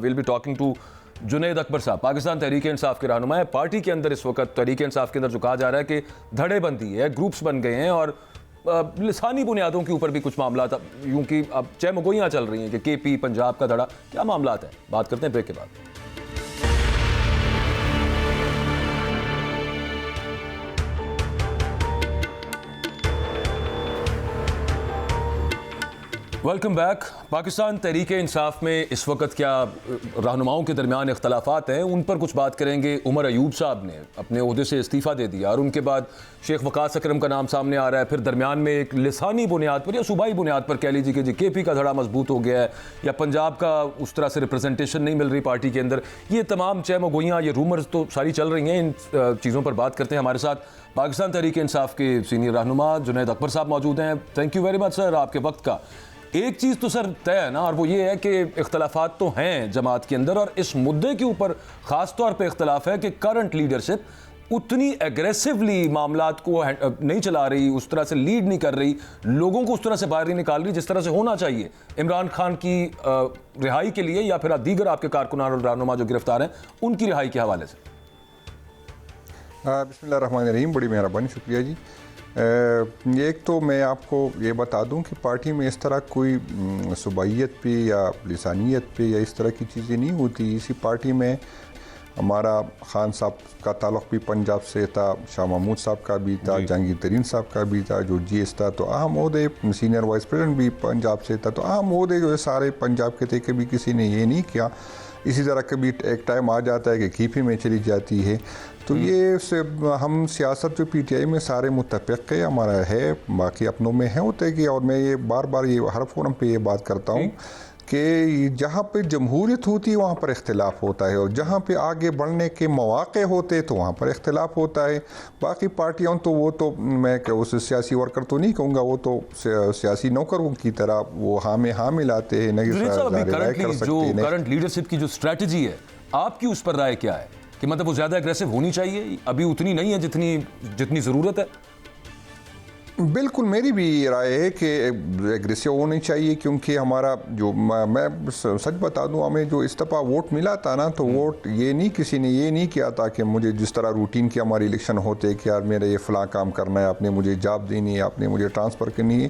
will be talking to Junaid Akbar साहब, पाकिस्तान तहरीक इंसाफ के रहनुमा है। पार्टी के अंदर इस वक्त तहरीक इंसाफ के अंदर जो कहा जा रहा है कि धड़ेबंदी है, ग्रुप्स बन गए हैं और लिसानी बुनियादों के ऊपर भी कुछ मामला था, यूँ कि अब चहमगोइयाँ चल रही हैं कि KP पंजाब का धड़ा, क्या मामला है, बात करते हैं ब्रेक के बाद। Welcome back. पाकिस्तान तहरीक इंसाफ में इस वक्त क्या रहनुमाओं के दरमियान इख्तलाफात हैं, उन पर कुछ बात करेंगे। उमर अयूब साहब ने अपने ओहदे से इस्तीफ़ा दे दिया और उनके बाद शेख वकास अकरम का नाम सामने आ रहा है। फिर दरमियान में एक लिसानी बुनियाद पर या सूबाई बुनियाद पर कह लीजिए कि जी KP का धड़ा मजबूत हो गया है या पंजाब का उस तरह से रिप्रेजेंटेशन नहीं मिल रही पार्टी के अंदर। ये तमाम चहमगोइयाँ, ये रूमर्स तो सारी चल रही हैं। इन चीज़ों पर बात करते हैं। हमारे साथ पाकिस्तान तहरीक इंसाफ के सीनियर रहनुमा जुनैद अकबर साहब मौजूद हैं। Thank you very much sir आपके वक्त का। एक चीज़ तो सर तय है ना, और वो ये है कि इख्तलाफात तो हैं जमात के अंदर और इस मुद्दे के ऊपर ख़ास तौर पे इख्तलाफ है कि करंट लीडरशिप उतनी एग्रेसिवली मामलात को नहीं चला रही, उस तरह से लीड नहीं कर रही, लोगों को उस तरह से बाहर नहीं निकाल रही जिस तरह से होना चाहिए इमरान खान की रिहाई के लिए, या फिर दीगर आपके कारकुनान और रहनुमा जो गिरफ्तार हैं उनकी रिहाई के हवाले से? बिस्मिल्लाहिर्रहमानिर्रहीम, बड़ी मेहरबानी, शुक्रिया जी। एक तो मैं आपको ये बता दूं कि पार्टी में इस तरह कोई सुबाइयत पे या लिसानियत पे या इस तरह की चीज़ें नहीं होती। इसी पार्टी में हमारा खान साहब का ताल्लुक़ भी पंजाब से था, शाह महमूद साहब का भी था, जहांगीर तरीन साहब का भी था जो जीएस था, तो अहम ओहदे सीनियर वाइस प्रेसिडेंट भी पंजाब से था, तो अहम ओहदे जो है सारे पंजाब के थे। कभी किसी ने ये नहीं किया। इसी तरह कभी एक टाइम आ जाता है कि खीफी में चली जाती है। तो ये हम सियासत जो पीटीआई में सारे मुत्तफ़िक़ है, हमारा है, बाकी अपनों में है होते कि, और मैं ये बार बार ये हर फोरम पे ये बात करता हूँ कि जहाँ पे जमहूरियत होती है वहाँ पर इख्तिलाफ होता है, और जहाँ पे आगे बढ़ने के मौक़े होते तो वहाँ पर इख्तिलाफ होता है। बाकी पार्टियों तो वो तो मैं उस सियासी वर्कर तो नहीं कहूँगा, वो तो सियासी नौकरों की तरह वो हाँ में हाँ मिलाते हैं, नहीं करंट लीडरशिप की जो स्ट्रैटेजी है आपकी उस पर राय क्या है? कि मतलब वो ज़्यादा एग्रेसिव होनी चाहिए, अभी उतनी नहीं है जितनी ज़रूरत है? बिल्कुल, मेरी भी राय है कि एग्रेसिव होनी चाहिए, क्योंकि हमारा जो मैं सच बता दूं, हमें जो इस्तीफा वोट मिला था ना, तो वोट ये नहीं, किसी ने ये नहीं किया था कि मुझे जिस तरह रूटीन के हमारे इलेक्शन होते कि यार मेरा ये फ़लाँ काम करना है, आपने मुझे जॉब देनी है, आपने मुझे ट्रांसफ़र करनी है।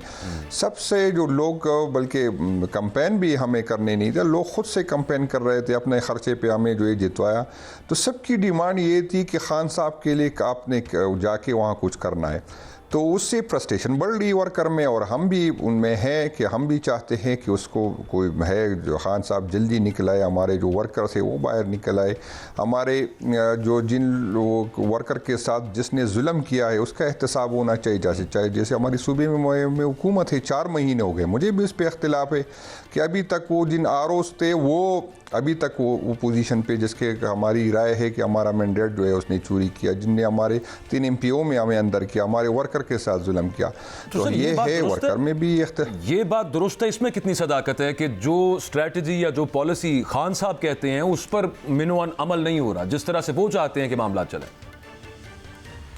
सबसे जो लोग, बल्कि कंपेन भी हमें करने नहीं थे, लोग ख़ुद से कंपेन कर रहे थे, अपने ख़र्चे पर हमें जो है जितवाया। तो सबकी डिमांड ये थी कि खान साहब के लिए आपने जाके वहाँ कुछ करना है। तो उससे फ्रस्ट्रेशन बढ़ रही वर्कर में, और हम भी उनमें हैं कि हम भी चाहते हैं कि उसको कोई है जो खान साहब जल्दी निकल आए, हमारे जो वर्कर्स है वो बाहर निकल आए, हमारे जो जिन लोग वर्कर के साथ जिसने जुल्म किया है उसका एहतसाब होना चाहिए। जैसे हमारी सूबे में हुकूमत है, 4 महीने हो गए, मुझे भी इस पर इख्तिलाफ है कि अभी तक वो जिन आरोज थे वो अभी तक वो पोजीशन पे, जिसके हमारी राय है कि हमारा मैंडेट जो है उसने चोरी किया, जिनने हमारे 3 MPO में हमें अंदर किया, हमारे वर्कर के साथ जुल्म किया। तो ये है वर्कर में भी ये बात दुरुस्त है। इसमें कितनी सदाकत है कि जो स्ट्रैटेजी या जो पॉलिसी खान साहब कहते हैं उस पर मिनोअन अमल नहीं हो रहा जिस तरह से वो चाहते हैं कि मामला चले?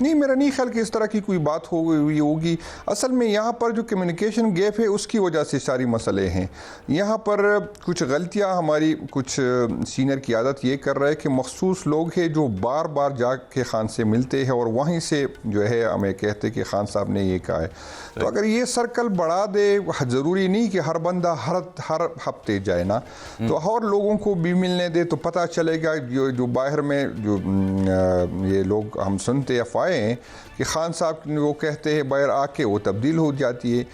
नहीं, मेरा नहीं ख्याल कि इस तरह की कोई बात हुई होगी। असल में यहाँ पर जो कम्युनिकेशन गैप है उसकी वजह से सारी मसले हैं। यहाँ पर कुछ गलतियाँ हमारी कुछ सीनियर की आदत ये कर रहा है कि मखसूस लोग हैं जो बार बार जाके खान से मिलते हैं और वहीं से जो है हमें कहते कि खान साहब ने ये कहा है। तो अगर ये सर्कल बढ़ा दे, ज़रूरी नहीं कि हर बंदा हर हफ्ते जाए ना, तो और लोगों को भी मिलने दे, तो पता चलेगा जो बाहर में जो ये लोग हम सुनते अफवाहें हैं कि खान साहब वो कहते हैं बाहर आके वो तब्दील हो जाती है।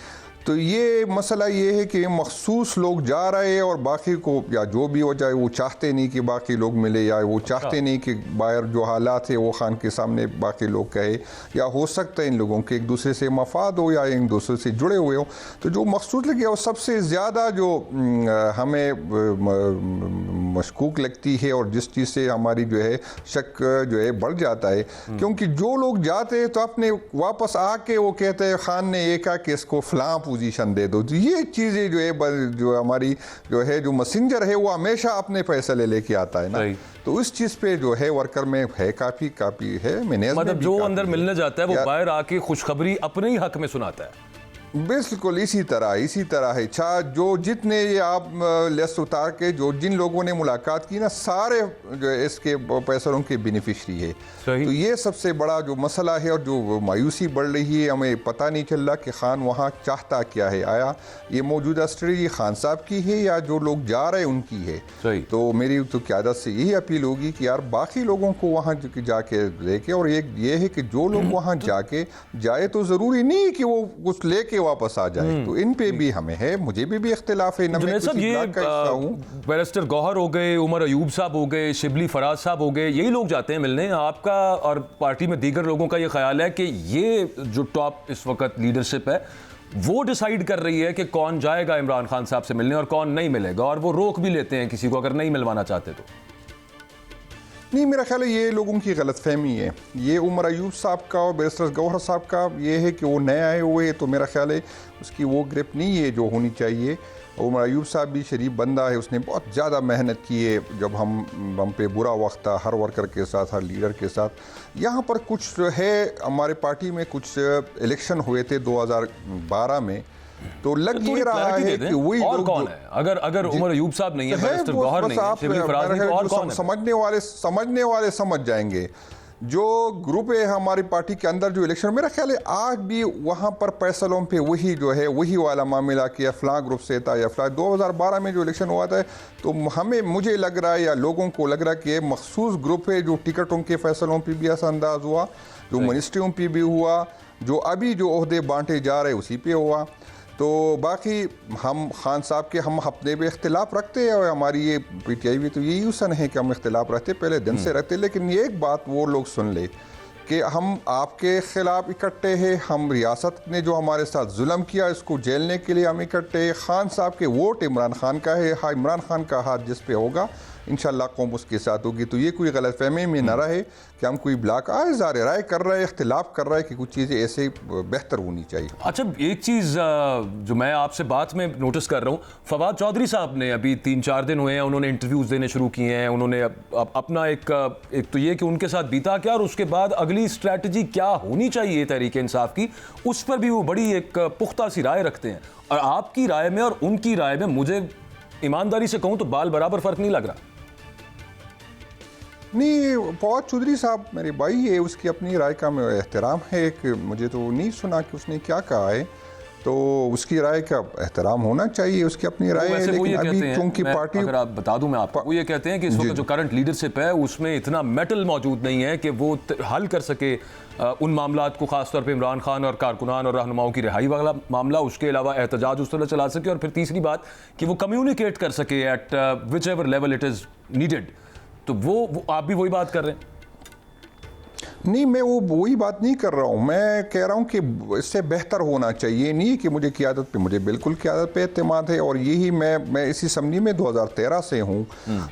तो ये मसला ये है कि मखसूस लोग जा रहे हैं और बाकी को, या जो भी हो जाए, वो चाहते नहीं कि बाकी लोग मिले, या वो चाहते नहीं कि बाहर जो हालात है वो खान के सामने बाकी लोग कहे, या हो सकता है इन लोगों के एक दूसरे से मफाद हो या एक दूसरे से जुड़े हुए हो। तो जो मखसूस लगे, और सबसे ज़्यादा जो हमें मशकूक लगती है और जिस चीज़ से हमारी जो है शक जो है बढ़ जाता है, क्योंकि जो लोग जाते हैं तो अपने वापस आके वो कहते हैं खान ने ये कहा कि इसको फलां पोजीशन दे दो। तो ये चीज़ें जो है जो हमारी जो है जो मैसेंजर है वो हमेशा अपने फैसले लेके आता है ना, तो उस चीज़ पे जो है वर्कर में है काफ़ी है। मतलब जो अंदर मिलने जाता है वो बाहर आके खुशखबरी अपने ही हक में सुनाता है। बिल्कुल इसी तरह है। जो जितने ये आप लिस्ट उतार के जो जिन लोगों ने मुलाकात की ना, सारे जो इसके पैसों के बेनिफिशरी है। तो ये सबसे बड़ा जो मसला है और जो मायूसी बढ़ रही है, हमें पता नहीं चल रहा कि खान वहाँ चाहता क्या है। आया ये मौजूदा स्ट्रेटजी खान साहब की है या जो लोग जा रहे हैं उनकी है? तो मेरी तो क़यादत से यही अपील होगी कि यार बाकी लोगों को वहाँ जाके लेके, और एक ये है कि जो लोग वहाँ जाके जाए तो ज़रूरी नहीं कि वो कुछ लेके वापस आ जाए। तो इन पे भी हमें है, मुझे भी इख्तिलाफ है। बैरिस्टर गौहर हो गए, उमर अयूब साहब हो गए, शिबली फराज साहब हो गए, यही लोग जाते हैं मिलने। आपका और पार्टी में दीगर लोगों का ये ख्याल है कि ये जो टॉप इस वक्त लीडरशिप है वो डिसाइड कर रही है कि कौन जाएगा इमरान खान साहब से मिलने और कौन नहीं मिलेगा, और वो रोक भी लेते हैं किसी को अगर नहीं मिलवाना चाहते तो? नहीं, मेरा ख्याल है ये लोगों की गलतफहमी है। ये उमर अयूब साहब का और बैरिस्टर गौहर साहब का ये है कि वो नए आए हुए हैं, तो मेरा ख्याल है उसकी वो ग्रिप नहीं है जो होनी चाहिए। उमर अयूब साहब भी शरीफ बंदा है, उसने बहुत ज़्यादा मेहनत की है जब हम पे बुरा वक्त था, हर वर्कर के साथ, हर लीडर के साथ। यहाँ पर कुछ है, हमारे पार्टी में कुछ इलेक्शन हुए थे 2012 में, तो लग ये रहा है कि वही और लोग कौन है, अगर उमर अयूब साहब नहीं है, बैरिस्टर गौहर नहीं है, शिबली फराज नहीं, तो और कौन है? समझने वाले समझ जाएंगे। जो ग्रुप है हमारी पार्टी के अंदर जो इलेक्शन, मेरा ख्याल है आज भी वहाँ पर फैसलों पे वही जो है वही वाला मामला कि फलां ग्रुप से था या फलां 2012 में जो इलेक्शन हुआ था, तो मुझे लग रहा है या लोगों को लग रहा है कि मखसूस ग्रुप है जो टिकटों के फैसलों पे भी असरअंदाज हुआ, जो मिनिस्ट्रियों पे भी हुआ, जो अभी जो ओहदे बांटे जा रहे उसी पे हुआ। तो बाकी हम खान साहब के हम अपने भी इख्तिलाफ रखते हैं और हमारी ये पीटीआई भी तो यही उसन है कि हम इख्तिलाफ रखते, पहले दिन से रखते, लेकिन ये एक बात वो लोग सुन ले कि हम आपके ख़िलाफ़ इकट्ठे हैं, हम रियासत ने जो हमारे साथ जुल्म किया इसको झेलने के लिए हम इकट्ठे हैं। खान साहब के वोट इमरान खान का है, हाँ इमरान खान का हाथ जिस पे होगा इंशाल्लाह कौम उसके साथ होगी। तो ये कोई गलतफहमी में न रहे कि हम कोई ब्लॉक इज़हार राय कर रहे हैं, इख्तिलाफ कर रहे हैं कि कुछ चीज़ें ऐसे बेहतर होनी चाहिए। अच्छा, एक चीज़ जो मैं आपसे बात में नोटिस कर रहा हूँ, फवाद चौधरी साहब ने अभी 3-4 दिन हुए हैं, उन्होंने इंटरव्यूज़ देने शुरू किए हैं। उन्होंने अपना एक तो ये कि उनके साथ बीता क्या और उसके बाद अगली स्ट्रैटेजी क्या होनी चाहिए तहरीक इंसाफ की, उस पर भी वो बड़ी एक पुख्ता सी राय रखते हैं। और आपकी राय में और उनकी राय में मुझे ईमानदारी से कहूँ तो बाल बराबर फ़र्क नहीं लग रहा। नहीं, फवाद चौधरी साहब मेरे भाई है, उसकी अपनी राय का मैं एहतराम है कि मुझे तो नहीं सुना कि उसने क्या कहा है, तो उसकी राय का एहतराम होना चाहिए, उसकी अपनी राय है। लेकिन अभी क्योंकि पार्टी, अगर आप बता दूं मैं आपको, वो ये कहते हैं कि इस वक्त जो करंट लीडरशिप है उसमें इतना मेटल मौजूद नहीं है कि वो हल कर सके उन मामलात को, खासतौर पे इमरान खान और कारकुनान और रहनुमाओं की रिहाई वाला मामला, उसके अलावा एहतजाज उस तरह चला सके, और फिर तीसरी बात कि वो कम्युनिकेट कर सके eight which ever level it is needed. तो वो आप भी वही बात कर रहे हैं? नहीं, मैं वो वही बात नहीं कर रहा हूँ। मैं कह रहा हूँ कि इससे बेहतर होना चाहिए, नहीं कि मुझे क़यादत पे, मुझे बिल्कुल क़यादत पे एतमाद है, और यही मैं इसी असम्बली में 2013 से हूँ।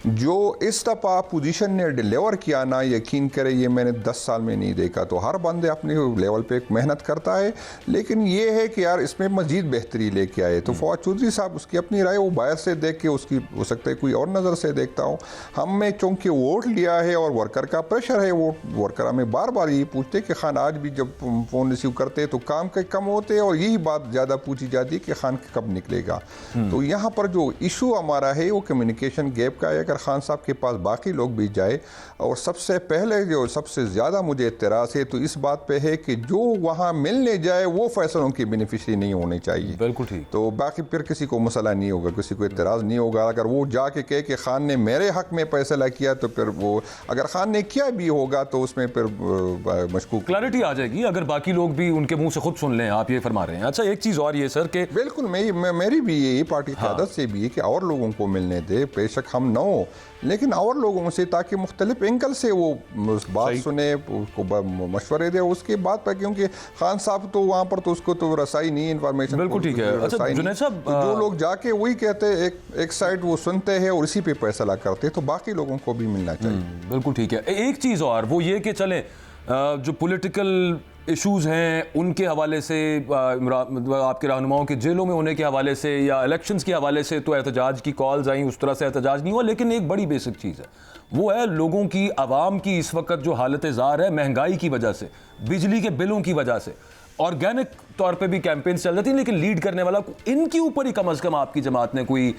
जो इस दफ़ा पोजीशन ने डिलीवर किया ना, यकीन करें ये मैंने 10 साल में नहीं देखा। तो हर बंदे अपने लेवल पे मेहनत करता है, लेकिन ये है कि यार इसमें मज़ीद बेहतरी लेके आए। तो फवाद चौधरी साहब उसकी अपनी राय वो बाहर से देख के उसकी हो सकता है कोई और नज़र से देखता हूँ। हमने चूँकि वोट लिया है और वर्कर का प्रेशर है, वो वर्कर हमें बार ये पूछते कि खान आज भी जब फ़ोन रिसीव करते तो काम के कम होते, और यही बात ज़्यादा पूछी जाती कि खान कब निकलेगा। तो यहाँ पर जो इशू हमारा है वो कम्युनिकेशन गैप का है। अगर खान साहब के पास बाकी लोग भी जाए, और सबसे पहले जो सबसे ज़्यादा मुझे एतराज़ है तो इस बात पे है कि जो वहाँ मिलने जाए वो फैसलों की बेनिफिशरी नहीं होने चाहिए। बिल्कुल ठीक। तो बाकी फिर किसी को मसला नहीं होगा, किसी को एतराज़ नहीं होगा। अगर वो जाके कहे कि खान ने मेरे हक़ में फैसला किया, तो फिर वो अगर खान ने किया भी होगा तो उसमें फिर मशकूक क्लैरिटी आ जाएगी अगर बाकी लोग भी उनके मुंह से खुद सुन लें। आप ये फरमा रहे हैं। अच्छा, एक चीज़ और ये सर कि बिल्कुल मेरी भी ये पार्टी की आदत से भी है कि और लोगों को मिलने दे, बेशक हम न हो, लेकिन और लोगों से, ताकि मुख्तलिफ एंगल से वो बात सुने, उसको मशवरे दे उसके बाद पर। क्योंकि खान साहब तो वहाँ पर तो उसको तो रसाई नहीं इन्फॉर्मेशन। बिल्कुल ठीक है। अच्छा जुनैद साहब, जो लोग जाके वही कहते हैं, एक साइड वो सुनते हैं और इसी पे फैसला करते हैं, तो बाकी लोगों को भी मिलना चाहिए। बिल्कुल ठीक है। एक चीज़ और वो ये कि चलें जो पॉलिटिकल इश्यूज़ हैं उनके हवाले से, आपके रहनुमाओं के जेलों में होने के हवाले से या इलेक्शंस के हवाले से तो एहतजाज की कॉल्स आई, उस तरह से एहतजाज नहीं हुआ। लेकिन एक बड़ी बेसिक चीज़ है, वो है लोगों की, आवाम की इस वक्त जो हालत ज़ार है महंगाई की वजह से, बिजली के बिलों की वजह से। ऑर्गेनिक तौर पे भी कैंपेन चल रही थी, लेकिन लीड करने वाला इनके ऊपर ही कम अज़ कम आपकी जमात ने कोई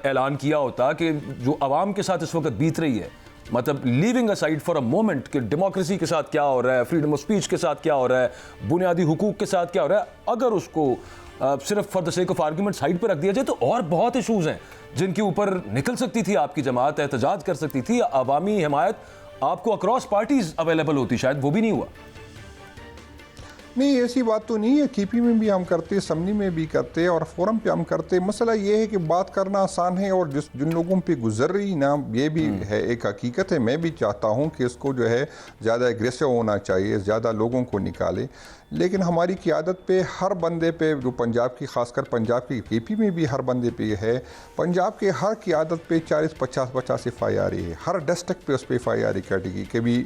ऐलान किया होता कि जो आवाम के साथ इस वक्त बीत रही है, मतलब leaving aside for a moment कि डेमोक्रेसी के साथ क्या हो रहा है, फ्रीडम ऑफ स्पीच के साथ क्या हो रहा है, बुनियादी हुकूक के साथ क्या हो रहा है, अगर उसको सिर्फ for the sake of argument side पर रख दिया जाए तो और बहुत इशूज़ हैं जिनके ऊपर निकल सकती थी आपकी जमात, एहतजाज कर सकती थी, अवामी हिमायत आपको अक्रॉस पार्टीज अवेलेबल होती, शायद वो भी नहीं हुआ। नहीं, ऐसी बात तो नहीं है। KP में भी हम करते, असम्बली में भी करते और फोरम पे हम करते। मसला ये है कि बात करना आसान है, और जिन लोगों पे गुजर रही ना, ये भी है एक हकीकत है। मैं भी चाहता हूँ कि इसको जो है ज़्यादा एग्रेसिव होना चाहिए, ज़्यादा लोगों को निकाले, लेकिन हमारी क़ियादत पे हर बंदे पे, जो पंजाब की, खासकर पंजाब की केपी में भी हर बंदे पे है, पंजाब के हर क़ियादत पे 40-50 FIR है, हर डिस्ट्रिक्ट पे उस पर FIR काटेगी, कभी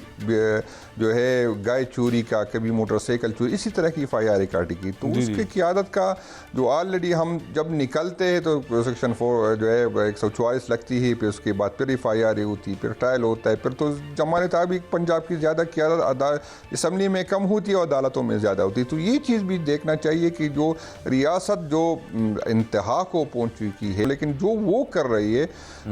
जो है गाय चोरी का, कभी मोटरसाइकिल चोरी, इसी तरह की FIR काटेगी। तो उसके क़ियादत का जो ऑलरेडी हम जब निकलते हैं तो सेक्शन 4 जो है 144 लगती है, फिर उसके बाद फिर FIR होती है, फिर ट्रायल होता है, फिर तो जमाने ताबिक पंजाब की ज़्यादा क़ियादत असम्बली में कम होती है और अदालतों में ज़्यादा होती है। तो ये चीज़ भी देखना चाहिए कि जो रियासत जो इंतहा को पहुँच चुकी है, लेकिन जो वो कर रही है,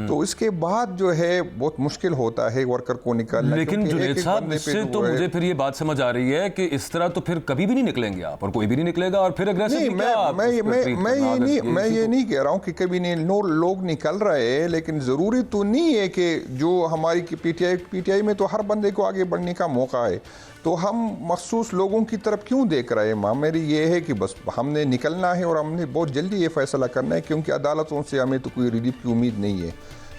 तो इसके बाद जो है बहुत मुश्किल होता है वर्कर को निकालना। लेकिन जुनैद साहब, इससे तो मुझे फिर ये बात समझ आ रही है कि इस तरह तो फिर कभी भी नहीं निकलेंगे आप, और कोई भी नहीं निकलेगा, और फिर नहीं, मैं ये नहीं कह रहा हूँ कि कभी नहीं लोग निकल रहे हैं, लेकिन ज़रूरी तो नहीं है कि जो हमारी पीटीआई में तो हर बंदे को आगे बढ़ने का मौका है, तो हम मखसूस लोगों की तरफ क्यों देख रहे हैं? माँ मेरी ये है कि बस हमने निकलना है और हमने बहुत जल्दी ये फैसला करना है, क्योंकि अदालतों से हमें तो कोई रिलीफ की उम्मीद नहीं है।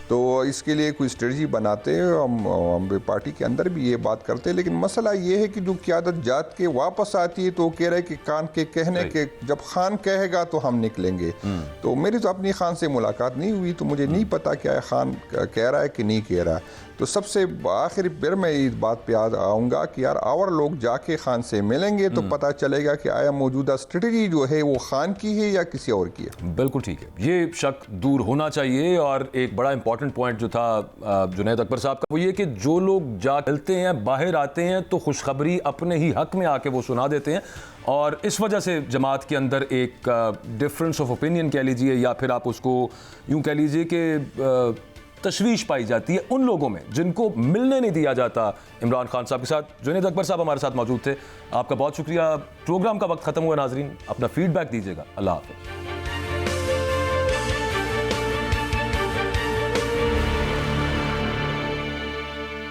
तो इसके लिए कोई स्ट्रेटजी बनाते हैं, हम पार्टी के अंदर भी ये बात करते हैं, लेकिन मसला ये है कि जो क़ियादत जात के वापस आती है तो कह रहे कि खान के कहने के, जब खान कहेगा तो हम निकलेंगे। तो मेरी तो अपनी खान से मुलाकात नहीं हुई, तो मुझे नहीं पता क्या खान कह रहा है कि नहीं कह रहा। तो सबसे आखिर फिर मैं इस बात पे आऊँगा कि यार और लोग जाके खान से मिलेंगे तो पता चलेगा कि आया मौजूदा स्ट्रेटजी जो है वो खान की है या किसी और की है। बिल्कुल ठीक है, ये शक दूर होना चाहिए। और एक बड़ा इंपॉर्टेंट पॉइंट जो था जुनैद अकबर साहब का, वो ये कि जो लोग जा चलते हैं, बाहर आते हैं, तो खुशखबरी अपने ही हक में आके वो सुना देते हैं, और इस वजह से जमात के अंदर एक डिफरेंस ऑफ ओपिनियन कह लीजिए, या फिर आप उसको यूँ कह लीजिए कि तशवीश पाई जाती है उन लोगों में जिनको मिलने नहीं दिया जाता इमरान खान साहब के साथ। जुनैद अकबर साहब हमारे साथ मौजूद थे, आपका बहुत शुक्रिया। प्रोग्राम का वक्त ख़त्म हुआ नाजरीन, अपना फीडबैक दीजिएगा। अल्लाह हाफ़िज़।